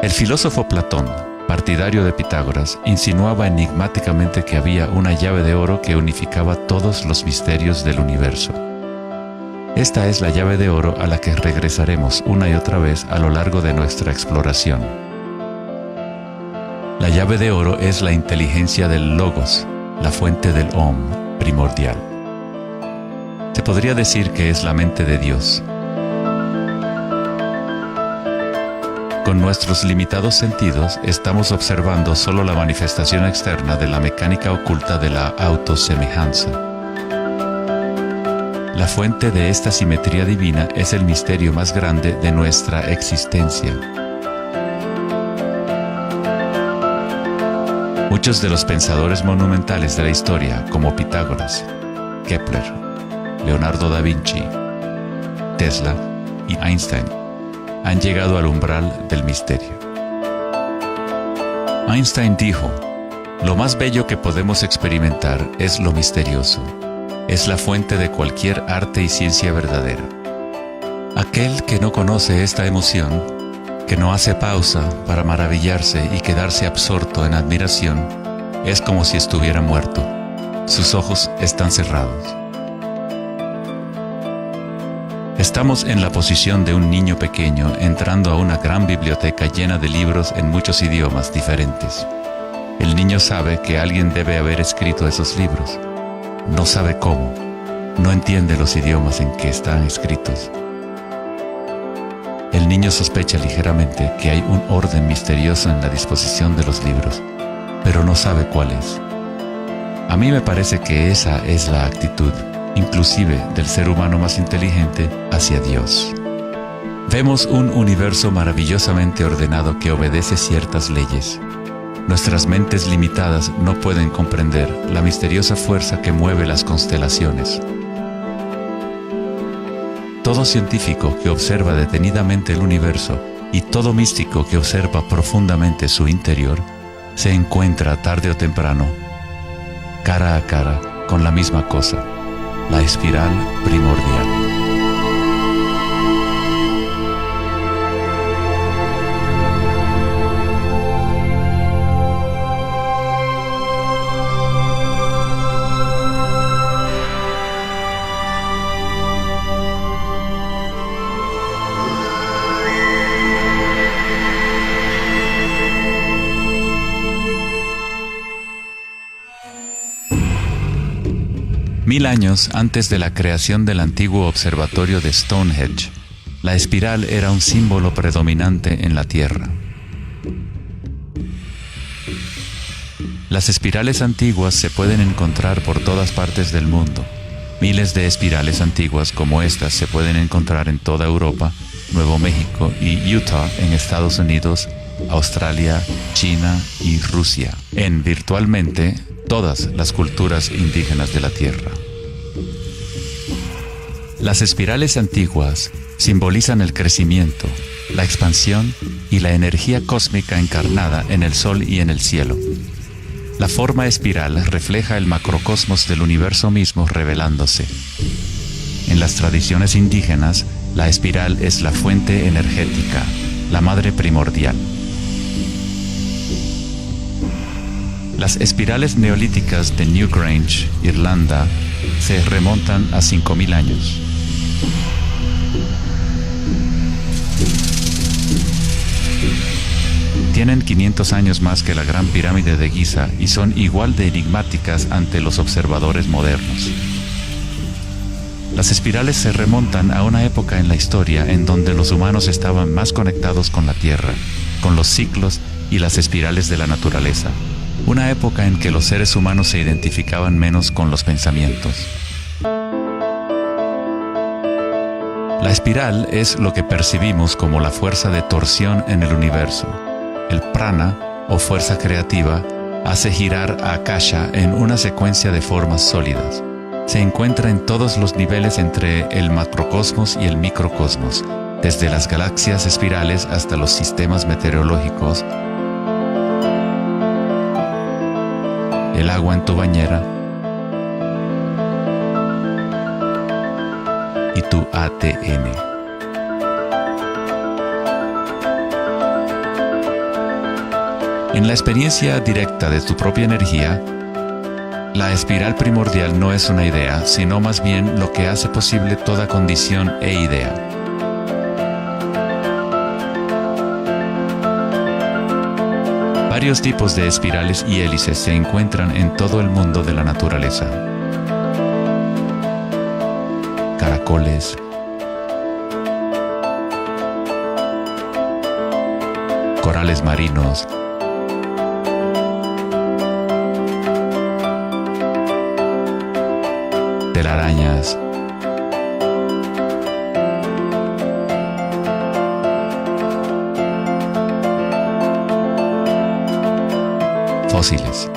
El filósofo Platón, partidario de Pitágoras, insinuaba enigmáticamente que había una llave de oro que unificaba todos los misterios del universo. Esta es la llave de oro a la que regresaremos una y otra vez a lo largo de nuestra exploración. La llave de oro es la inteligencia del Logos, la fuente del Om primordial. Se podría decir que es la mente de Dios. Con nuestros limitados sentidos, estamos observando solo la manifestación externa de la mecánica oculta de la autosemejanza. La fuente de esta simetría divina es el misterio más grande de nuestra existencia. Muchos de los pensadores monumentales de la historia, como Pitágoras, Kepler, Leonardo da Vinci, Tesla y Einstein, han llegado al umbral del misterio. Einstein dijo: "Lo más bello que podemos experimentar es lo misterioso. Es la fuente de cualquier arte y ciencia verdadera". Aquel que no conoce esta emoción, que no hace pausa para maravillarse y quedarse absorto en admiración, es como si estuviera muerto. Sus ojos están cerrados. Estamos en la posición de un niño pequeño entrando a una gran biblioteca llena de libros en muchos idiomas diferentes. El niño sabe que alguien debe haber escrito esos libros. No sabe cómo. No entiende los idiomas en que están escritos. El niño sospecha ligeramente que hay un orden misterioso en la disposición de los libros, pero no sabe cuál es. A mí me parece que esa es la actitud, inclusive del ser humano más inteligente, hacia Dios. Vemos un universo maravillosamente ordenado que obedece ciertas leyes. Nuestras mentes limitadas no pueden comprender la misteriosa fuerza que mueve las constelaciones. Todo científico que observa detenidamente el universo y todo místico que observa profundamente su interior se encuentra tarde o temprano, cara a cara, con la misma cosa: la espiral primordial. Mil años antes de la creación del antiguo observatorio de Stonehenge, la espiral era un símbolo predominante en la Tierra. Las espirales antiguas se pueden encontrar por todas partes del mundo. Miles de espirales antiguas como estas se pueden encontrar en toda Europa, Nuevo México y Utah en Estados Unidos, Australia, China y Rusia, en virtualmente todas las culturas indígenas de la Tierra. Las espirales antiguas simbolizan el crecimiento, la expansión y la energía cósmica encarnada en el Sol y en el cielo. La forma espiral refleja el macrocosmos del universo mismo revelándose. En las tradiciones indígenas, la espiral es la fuente energética, la madre primordial. Las espirales neolíticas de Newgrange, Irlanda, se remontan a 5000 años. Tienen 500 años más que la Gran Pirámide de Giza y son igual de enigmáticas ante los observadores modernos. Las espirales se remontan a una época en la historia en donde los humanos estaban más conectados con la Tierra, con los ciclos y las espirales de la naturaleza. Una época en que los seres humanos se identificaban menos con los pensamientos. La espiral es lo que percibimos como la fuerza de torsión en el universo. El prana, o fuerza creativa, hace girar a Akasha en una secuencia de formas sólidas. Se encuentra en todos los niveles entre el macrocosmos y el microcosmos, desde las galaxias espirales hasta los sistemas meteorológicos, el agua en tu bañera y tu ADN. En la experiencia directa de tu propia energía, la espiral primordial no es una idea, sino más bien lo que hace posible toda condición e idea. Varios tipos de espirales y hélices se encuentran en todo el mundo de la naturaleza. Caracoles, corales marinos, telarañas, fósiles.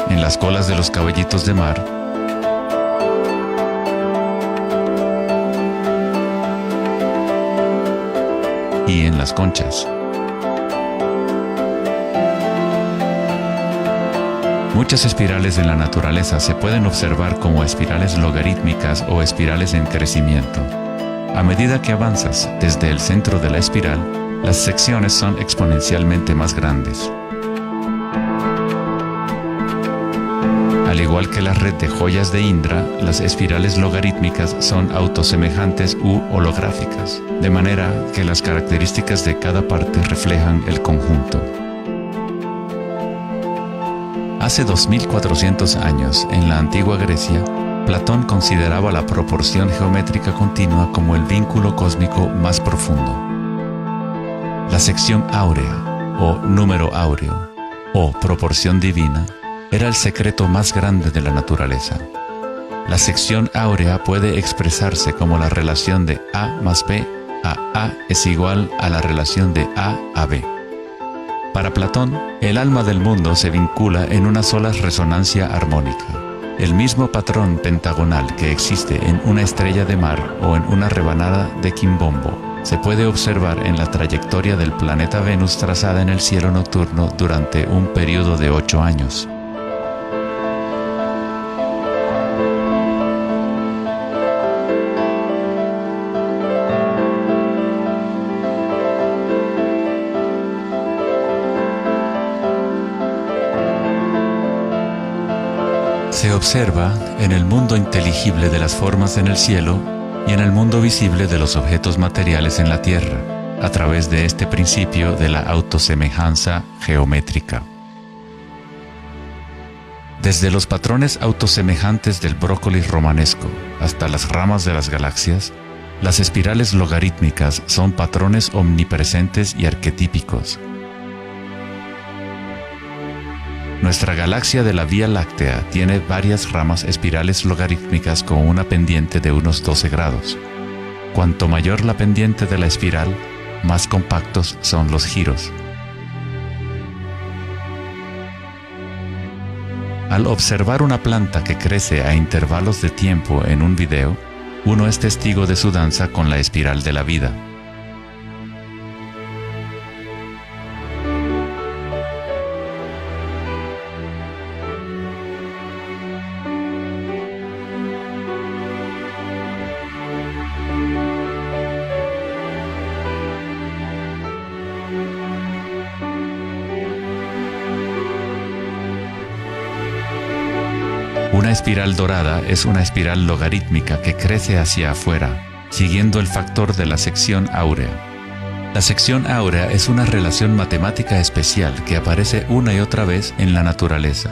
En las colas de los caballitos de mar, y en las conchas. Muchas espirales en la naturaleza se pueden observar como espirales logarítmicas o espirales en crecimiento. A medida que avanzas desde el centro de la espiral, las secciones son exponencialmente más grandes. Al igual que la red de joyas de Indra, las espirales logarítmicas son autosemejantes u holográficas, de manera que las características de cada parte reflejan el conjunto. Hace 2400 años, en la antigua Grecia, Platón consideraba la proporción geométrica continua como el vínculo cósmico más profundo. La sección áurea, o número áureo, o proporción divina, era el secreto más grande de la naturaleza. La sección áurea puede expresarse como la relación de A más B a es igual a la relación de A B. Para Platón, el alma del mundo se vincula en una sola resonancia armónica. El mismo patrón pentagonal que existe en una estrella de mar o en una rebanada de quimbombo se puede observar en la trayectoria del planeta Venus trazada en el cielo nocturno durante un periodo de 8 años. Se observa en el mundo inteligible de las formas en el cielo y en el mundo visible de los objetos materiales en la Tierra, a través de este principio de la autosemejanza geométrica. Desde los patrones autosemejantes del brócoli romanesco hasta las ramas de las galaxias, las espirales logarítmicas son patrones omnipresentes y arquetípicos. Nuestra galaxia de la Vía Láctea tiene varias ramas espirales logarítmicas con una pendiente de unos 12 grados. Cuanto mayor la pendiente de la espiral, más compactos son los giros. Al observar una planta que crece a intervalos de tiempo en un video, uno es testigo de su danza con la espiral de la vida. Una espiral dorada es una espiral logarítmica que crece hacia afuera, siguiendo el factor de la sección áurea. La sección áurea es una relación matemática especial que aparece una y otra vez en la naturaleza.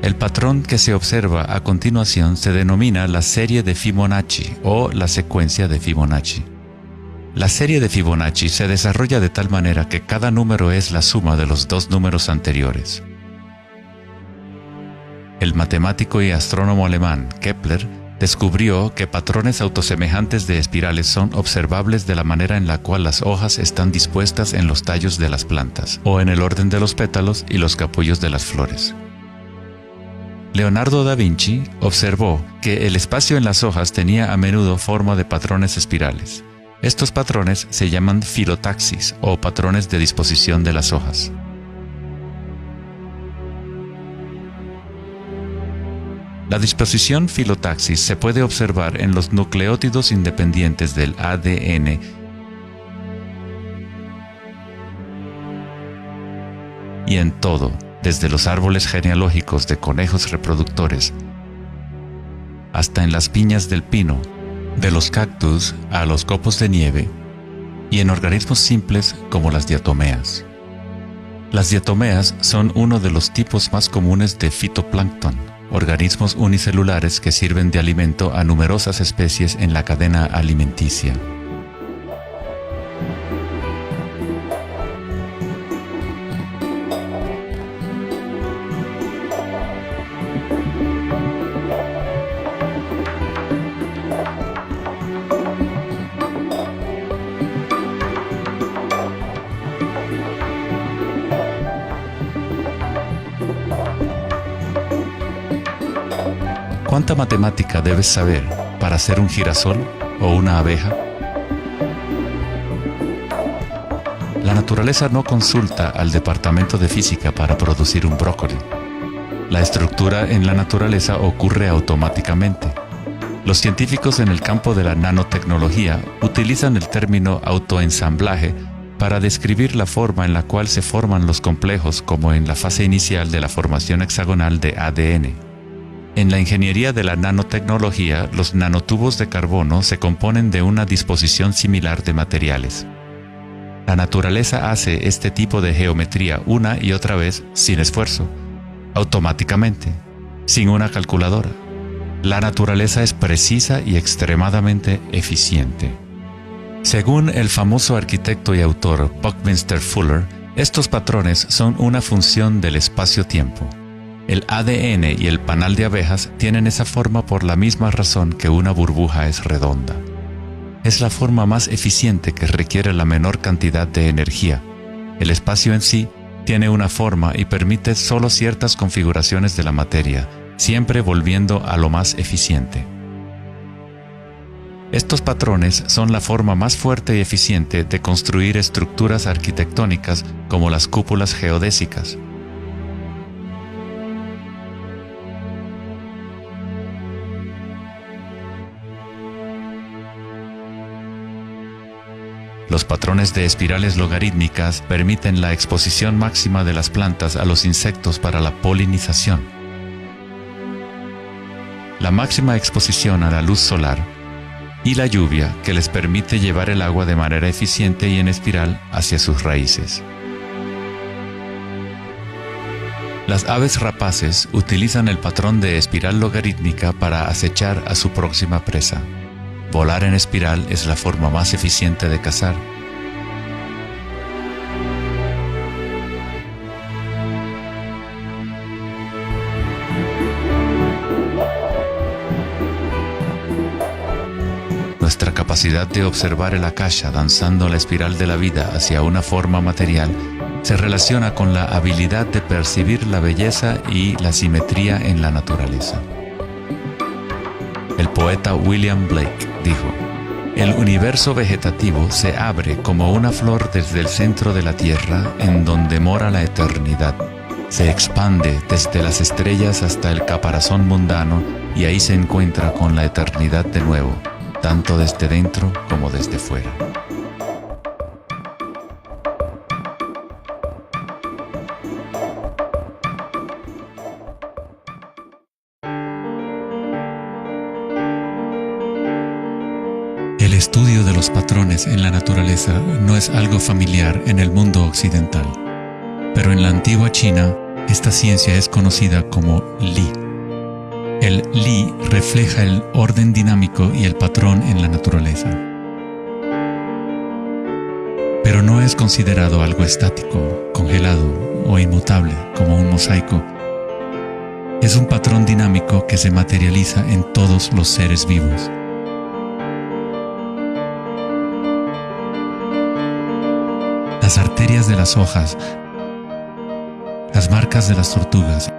El patrón que se observa a continuación se denomina la serie de Fibonacci o la secuencia de Fibonacci. La serie de Fibonacci se desarrolla de tal manera que cada número es la suma de los dos números anteriores. El matemático y astrónomo alemán Kepler descubrió que patrones autosemejantes de espirales son observables de la manera en la cual las hojas están dispuestas en los tallos de las plantas, o en el orden de los pétalos y los capullos de las flores. Leonardo da Vinci observó que el espacio en las hojas tenía a menudo forma de patrones espirales. Estos patrones se llaman filotaxis o patrones de disposición de las hojas. La disposición filotaxis se puede observar en los nucleótidos independientes del ADN y en todo, desde los árboles genealógicos de conejos reproductores hasta en las piñas del pino, de los cactus a los copos de nieve, y en organismos simples como las diatomeas. Las diatomeas son uno de los tipos más comunes de fitoplancton, organismos unicelulares que sirven de alimento a numerosas especies en la cadena alimenticia. ¿Cuánta matemática debes saber para ser un girasol o una abeja? La naturaleza no consulta al departamento de física para producir un brócoli. La estructura en la naturaleza ocurre automáticamente. Los científicos en el campo de la nanotecnología utilizan el término autoensamblaje para describir la forma en la cual se forman los complejos, como en la fase inicial de la formación hexagonal de ADN. En la ingeniería de la nanotecnología, los nanotubos de carbono se componen de una disposición similar de materiales. La naturaleza hace este tipo de geometría una y otra vez sin esfuerzo, automáticamente, sin una calculadora. La naturaleza es precisa y extremadamente eficiente. Según el famoso arquitecto y autor Buckminster Fuller, estos patrones son una función del espacio-tiempo. El ADN y el panal de abejas tienen esa forma por la misma razón que una burbuja es redonda. Es la forma más eficiente que requiere la menor cantidad de energía. El espacio en sí tiene una forma y permite solo ciertas configuraciones de la materia, siempre volviendo a lo más eficiente. Estos patrones son la forma más fuerte y eficiente de construir estructuras arquitectónicas como las cúpulas geodésicas. Los patrones de espirales logarítmicas permiten la exposición máxima de las plantas a los insectos para la polinización. La máxima exposición a la luz solar y la lluvia que les permite llevar el agua de manera eficiente y en espiral hacia sus raíces. Las aves rapaces utilizan el patrón de espiral logarítmica para acechar a su próxima presa. Volar en espiral es la forma más eficiente de cazar. Nuestra capacidad de observar el akasha danzando la espiral de la vida hacia una forma material se relaciona con la habilidad de percibir la belleza y la simetría en la naturaleza. El poeta William Blake dijo: "El universo vegetativo se abre como una flor desde el centro de la tierra en donde mora la eternidad. Se expande desde las estrellas hasta el caparazón mundano y ahí se encuentra con la eternidad de nuevo, tanto desde dentro como desde fuera". El estudio de los patrones en la naturaleza no es algo familiar en el mundo occidental, pero en la antigua China, esta ciencia es conocida como Li. El Li refleja el orden dinámico y el patrón en la naturaleza. Pero no es considerado algo estático, congelado o inmutable como un mosaico. Es un patrón dinámico que se materializa en todos los seres vivos. Las arterias de las hojas, las marcas de las tortugas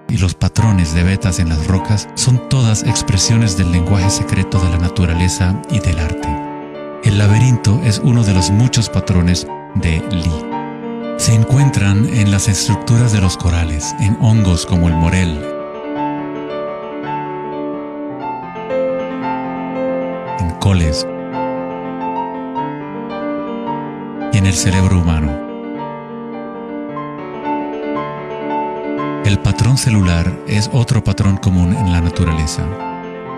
y los patrones de vetas en las rocas son todas expresiones del lenguaje secreto de la naturaleza y del arte. El laberinto es uno de los muchos patrones de Li. Se encuentran en las estructuras de los corales, en hongos como el morel, caracoles y en el cerebro humano. El patrón celular es otro patrón común en la naturaleza.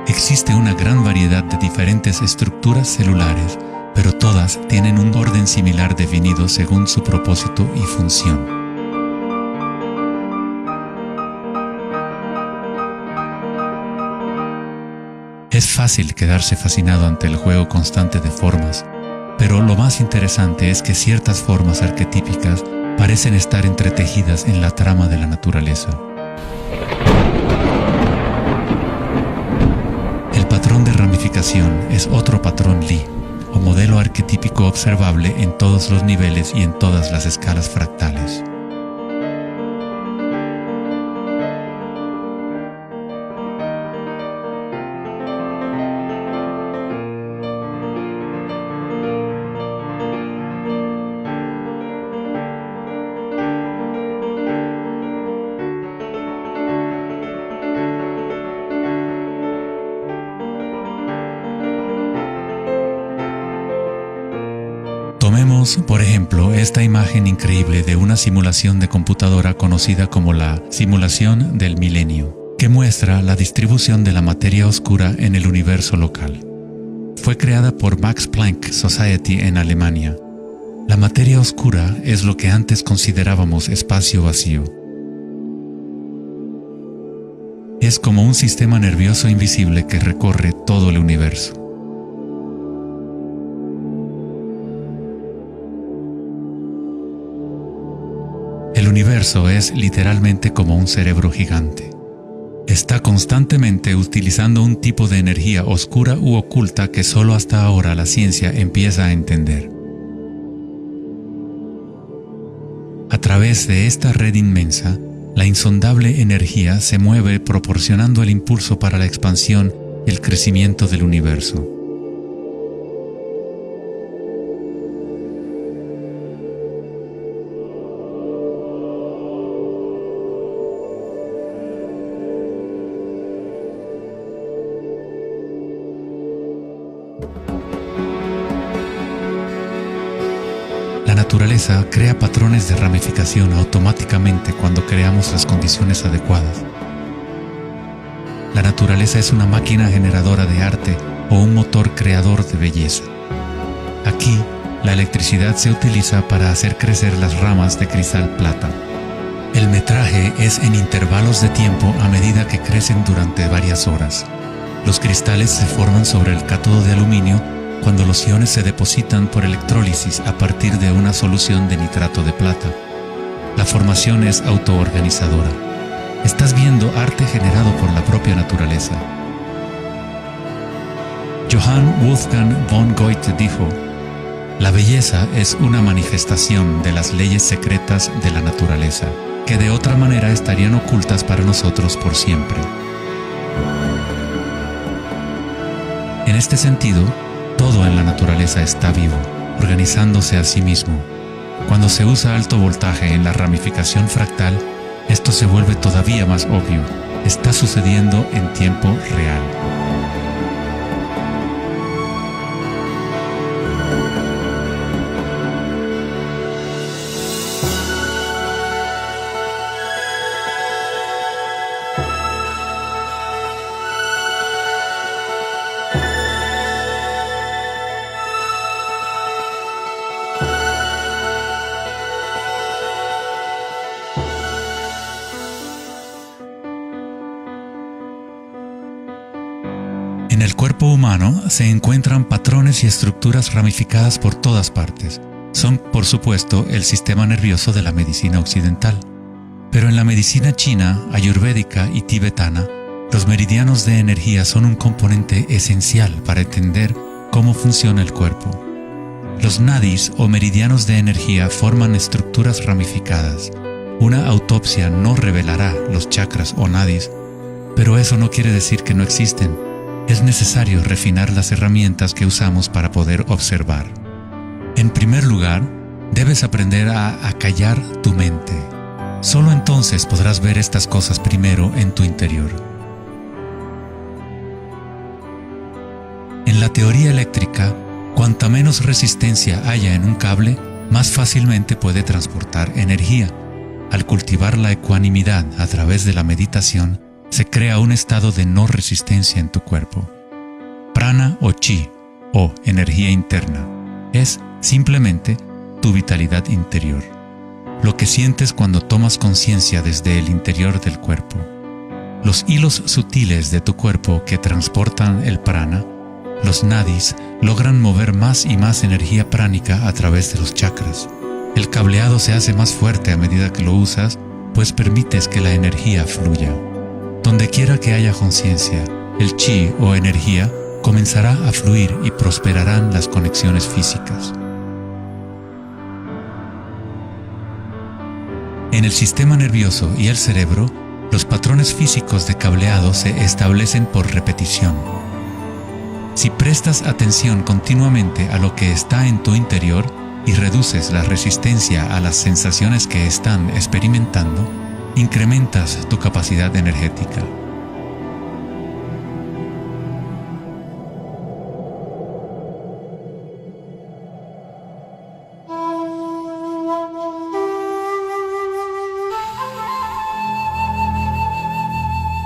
Existe una gran variedad de diferentes estructuras celulares, pero todas tienen un orden similar definido según su propósito y función. Es fácil quedarse fascinado ante el juego constante de formas, pero lo más interesante es que ciertas formas arquetípicas parecen estar entretejidas en la trama de la naturaleza. El patrón de ramificación es otro patrón Lie, o modelo arquetípico observable en todos los niveles y en todas las escalas fractales. Tomemos, por ejemplo, esta imagen increíble de una simulación de computadora conocida como la simulación del milenio, que muestra la distribución de la materia oscura en el universo local. Fue creada por Max Planck Society en Alemania. La materia oscura es lo que antes considerábamos espacio vacío. Es como un sistema nervioso invisible que recorre todo el universo. El universo es literalmente como un cerebro gigante. Está constantemente utilizando un tipo de energía oscura u oculta que solo hasta ahora la ciencia empieza a entender. A través de esta red inmensa, la insondable energía se mueve proporcionando el impulso para la expansión y el crecimiento del universo. La naturaleza crea patrones de ramificación automáticamente cuando creamos las condiciones adecuadas. La naturaleza es una máquina generadora de arte o un motor creador de belleza. Aquí, la electricidad se utiliza para hacer crecer las ramas de cristal plata. El metraje es en intervalos de tiempo a medida que crecen durante varias horas. Los cristales se forman sobre el cátodo de aluminio cuando los iones se depositan por electrólisis a partir de una solución de nitrato de plata. La formación es autoorganizadora. Estás viendo arte generado por la propia naturaleza. Johann Wolfgang von Goethe dijo: "La belleza es una manifestación de las leyes secretas de la naturaleza, que de otra manera estarían ocultas para nosotros por siempre". En este sentido, todo en la naturaleza está vivo, organizándose a sí mismo. Cuando se usa alto voltaje en la ramificación fractal, esto se vuelve todavía más obvio. Está sucediendo en tiempo real. En el cuerpo humano se encuentran patrones y estructuras ramificadas por todas partes. Son, por supuesto, el sistema nervioso de la medicina occidental. Pero en la medicina china, ayurvédica y tibetana, los meridianos de energía son un componente esencial para entender cómo funciona el cuerpo. Los nadis o meridianos de energía forman estructuras ramificadas. Una autopsia no revelará los chakras o nadis, pero eso no quiere decir que no existen. Es necesario refinar las herramientas que usamos para poder observar. En primer lugar, debes aprender a acallar tu mente. Solo entonces podrás ver estas cosas primero en tu interior. En la la teoría eléctrica, cuanta menos resistencia haya en un cable, más fácilmente puede transportar energía. Al cultivar la ecuanimidad a través de la meditación, se crea un estado de no resistencia en tu cuerpo. Prana o chi, o energía interna, es simplemente tu vitalidad interior. Lo que sientes cuando tomas conciencia desde el interior del cuerpo. Los hilos sutiles de tu cuerpo que transportan el prana, los nadis, logran mover más y más energía pránica a través de los chakras. El cableado se hace más fuerte a medida que lo usas, pues permites que la energía fluya. Donde quiera que haya conciencia, el chi o energía comenzará a fluir y prosperarán las conexiones físicas. En el sistema nervioso y el cerebro, los patrones físicos de cableado se establecen por repetición. Si prestas atención continuamente a lo que está en tu interior y reduces la resistencia a las sensaciones que están experimentando, incrementas tu capacidad energética.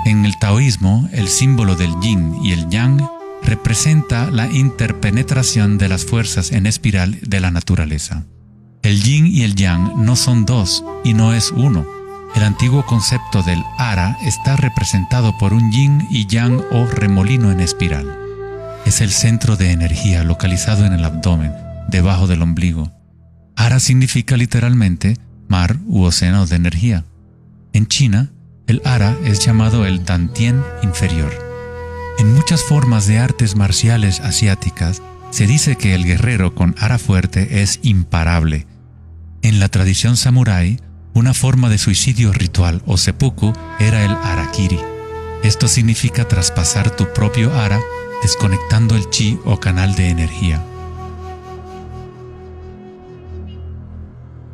En el taoísmo, el símbolo del yin y el yang representa la interpenetración de las fuerzas en espiral de la naturaleza. El yin y el yang no son dos y no es uno. El antiguo concepto del ara está representado por un yin y yang o remolino en espiral. Es el centro de energía localizado en el abdomen, debajo del ombligo. Ara significa literalmente mar u océano de energía. En China, el ara es llamado el Dantien inferior. En muchas formas de artes marciales asiáticas, se dice que el guerrero con ara fuerte es imparable. En la tradición samurái, una forma de suicidio ritual o seppuku era el harakiri. Esto significa traspasar tu propio ara, desconectando el chi o canal de energía.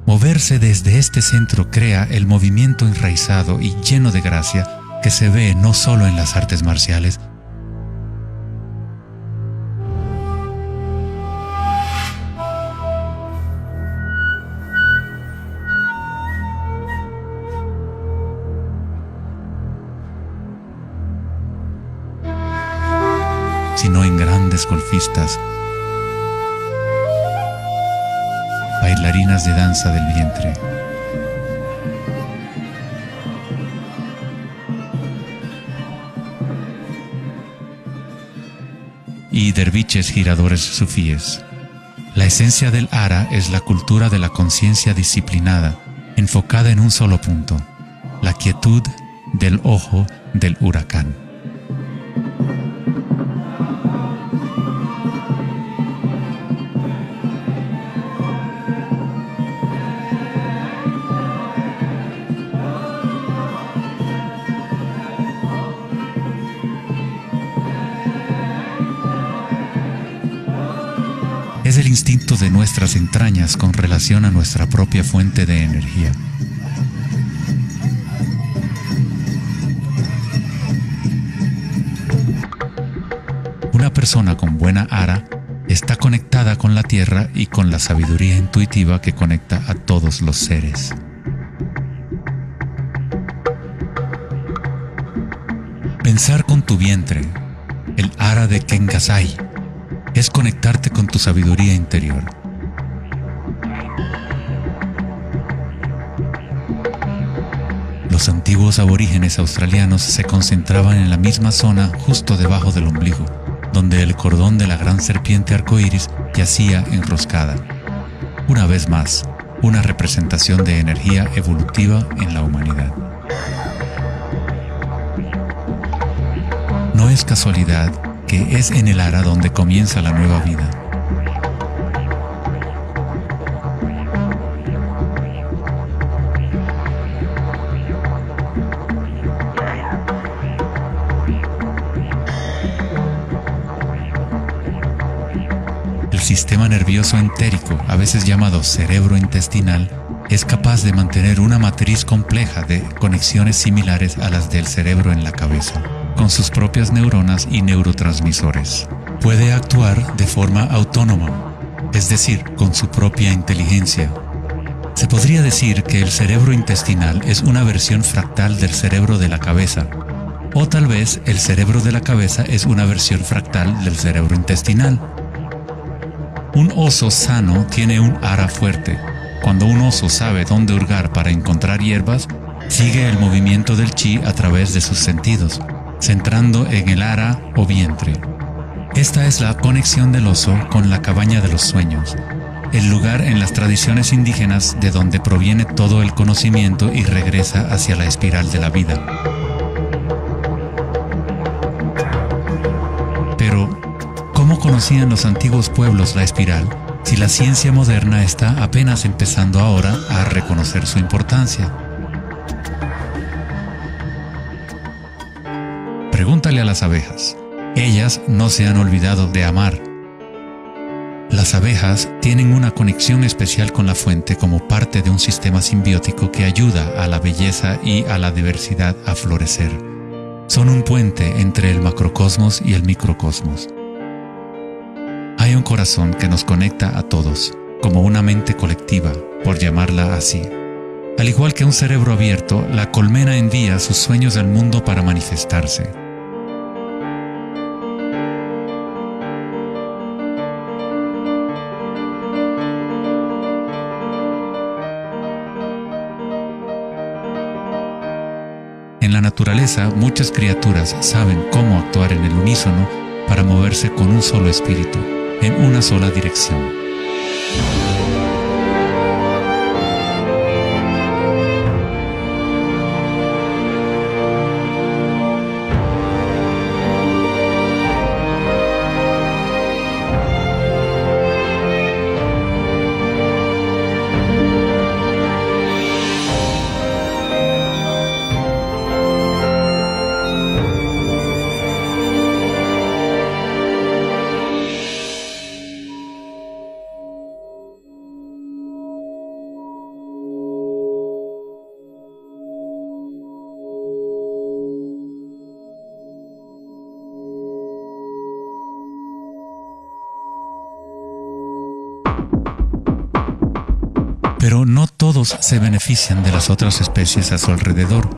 Moverse desde este centro crea el movimiento enraizado y lleno de gracia que se ve no solo en las artes marciales, sino en grandes golfistas, bailarinas de danza del vientre. Y derviches giradores sufíes. La esencia del ara es la cultura de la conciencia disciplinada, enfocada en un solo punto, la quietud del ojo del huracán. Es el instinto de nuestras entrañas con relación a nuestra propia fuente de energía. Una persona con buena ara está conectada con la tierra y con la sabiduría intuitiva que conecta a todos los seres. Pensar con tu vientre, el ara de Kengasai, es conectarte con tu sabiduría interior. Los antiguos aborígenes australianos se concentraban en la misma zona justo debajo del ombligo, donde el cordón de la gran serpiente arcoíris yacía enroscada. Una vez más, una representación de energía evolutiva en la humanidad. No es casualidad que es en el ara donde comienza la nueva vida. El sistema nervioso entérico, a veces llamado cerebro intestinal, es capaz de mantener una matriz compleja de conexiones similares a las del cerebro en la cabeza. con sus propias neuronas y neurotransmisores. Puede actuar de forma autónoma, es decir, con su propia inteligencia. Se podría decir que el cerebro intestinal es una versión fractal del cerebro de la cabeza, o tal vez el cerebro de la cabeza es una versión fractal del cerebro intestinal. Un oso sano tiene un ara fuerte. Cuando un oso sabe dónde hurgar para encontrar hierbas, sigue el movimiento del chi a través de sus sentidos, centrando en el ara o vientre. Esta es la conexión del oso con la cabaña de los sueños, el lugar en las tradiciones indígenas de donde proviene todo el conocimiento y regresa hacia la espiral de la vida. Pero, ¿cómo conocían los antiguos pueblos la espiral si la ciencia moderna está apenas empezando ahora a reconocer su importancia? Pregúntale a las abejas. Ellas no se han olvidado de amar. Las abejas tienen una conexión especial con la fuente como parte de un sistema simbiótico que ayuda a la belleza y a la diversidad a florecer. Son un puente entre el macrocosmos y el microcosmos. Hay un corazón que nos conecta a todos, como una mente colectiva, por llamarla así. Al igual que un cerebro abierto, la colmena envía sus sueños al mundo para manifestarse. En la naturaleza, muchas criaturas saben cómo actuar en el unísono para moverse con un solo espíritu, en una sola dirección. Pero no todos se benefician de las otras especies a su alrededor.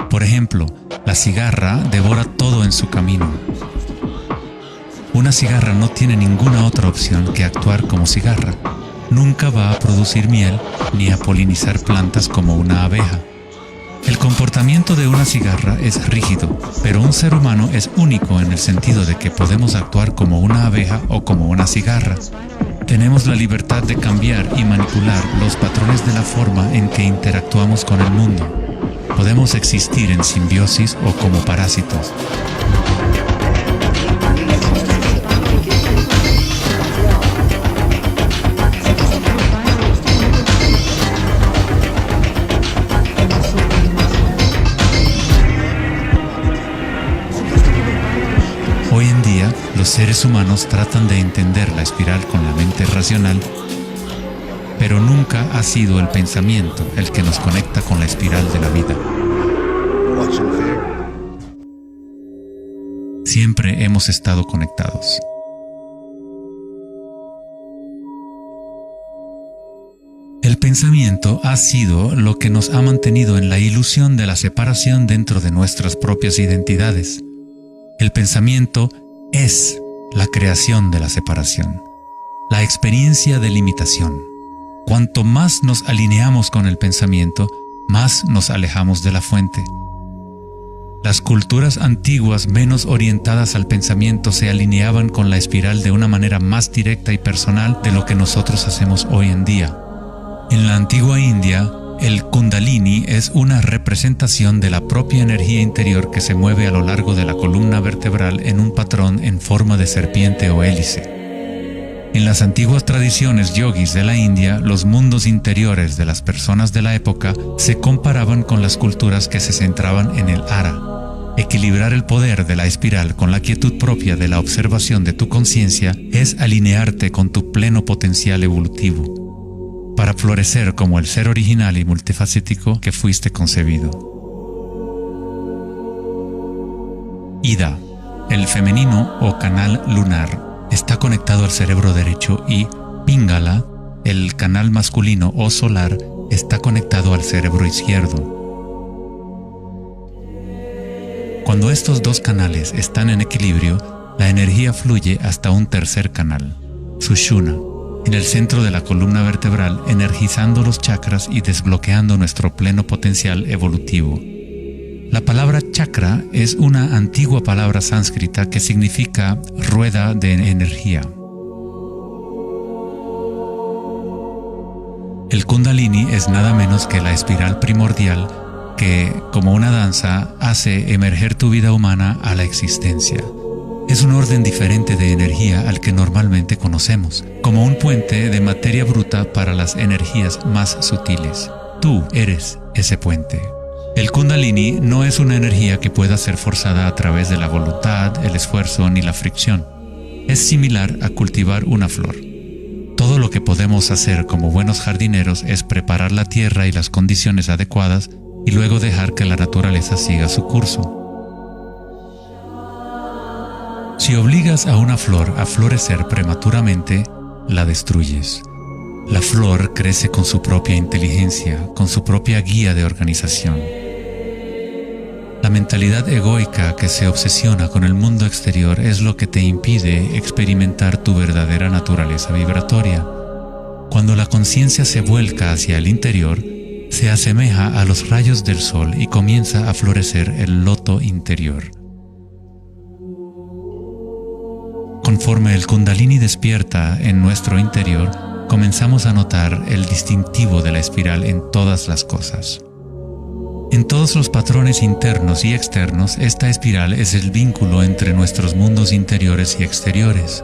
Por ejemplo, la cigarra devora todo en su camino. Una cigarra no tiene ninguna otra opción que actuar como cigarra. Nunca va a producir miel ni a polinizar plantas como una abeja. El comportamiento de una cigarra es rígido, pero un ser humano es único en el sentido de que podemos actuar como una abeja o como una cigarra. Tenemos la libertad de cambiar y manipular los patrones de la forma en que interactuamos con el mundo. Podemos existir en simbiosis o como parásitos. Hoy en día, los seres humanos tratan de entender la espiral con la mente racional, pero nunca ha sido el pensamiento el que nos conecta con la espiral de la vida. Siempre hemos estado conectados. El pensamiento ha sido lo que nos ha mantenido en la ilusión de la separación dentro de nuestras propias identidades. El pensamiento es la creación de la separación, la experiencia de limitación. Cuanto más nos alineamos con el pensamiento, más nos alejamos de la fuente. Las culturas antiguas menos orientadas al pensamiento se alineaban con la espiral de una manera más directa y personal de lo que nosotros hacemos hoy en día. En la antigua India, el Kundalini es una representación de la propia energía interior que se mueve a lo largo de la columna vertebral en un patrón en forma de serpiente o hélice. En las antiguas tradiciones yogis de la India, los mundos interiores de las personas de la época se comparaban con las culturas que se centraban en el ara. Equilibrar el poder de la espiral con la quietud propia de la observación de tu conciencia es alinearte con tu pleno potencial evolutivo, para florecer como el ser original y multifacético que fuiste concebido. Ida, el femenino o canal lunar, está conectado al cerebro derecho y Pingala, el canal masculino o solar, está conectado al cerebro izquierdo. Cuando estos dos canales están en equilibrio, la energía fluye hasta un tercer canal, Sushumna, en el centro de la columna vertebral, energizando los chakras y desbloqueando nuestro pleno potencial evolutivo. La palabra chakra es una antigua palabra sánscrita que significa rueda de energía. El Kundalini es nada menos que la espiral primordial que, como una danza, hace emerger tu vida humana a la existencia. Es un orden diferente de energía al que normalmente conocemos, como un puente de materia bruta para las energías más sutiles. Tú eres ese puente. El Kundalini no es una energía que pueda ser forzada a través de la voluntad, el esfuerzo ni la fricción. Es similar a cultivar una flor. Todo lo que podemos hacer como buenos jardineros es preparar la tierra y las condiciones adecuadas y luego dejar que la naturaleza siga su curso. Si obligas a una flor a florecer prematuramente, la destruyes. La flor crece con su propia inteligencia, con su propia guía de organización. La mentalidad egoica que se obsesiona con el mundo exterior es lo que te impide experimentar tu verdadera naturaleza vibratoria. Cuando la conciencia se vuelca hacia el interior, se asemeja a los rayos del sol y comienza a florecer el loto interior. Conforme el Kundalini despierta en nuestro interior, comenzamos a notar el distintivo de la espiral en todas las cosas. En todos los patrones internos y externos, esta espiral es el vínculo entre nuestros mundos interiores y exteriores.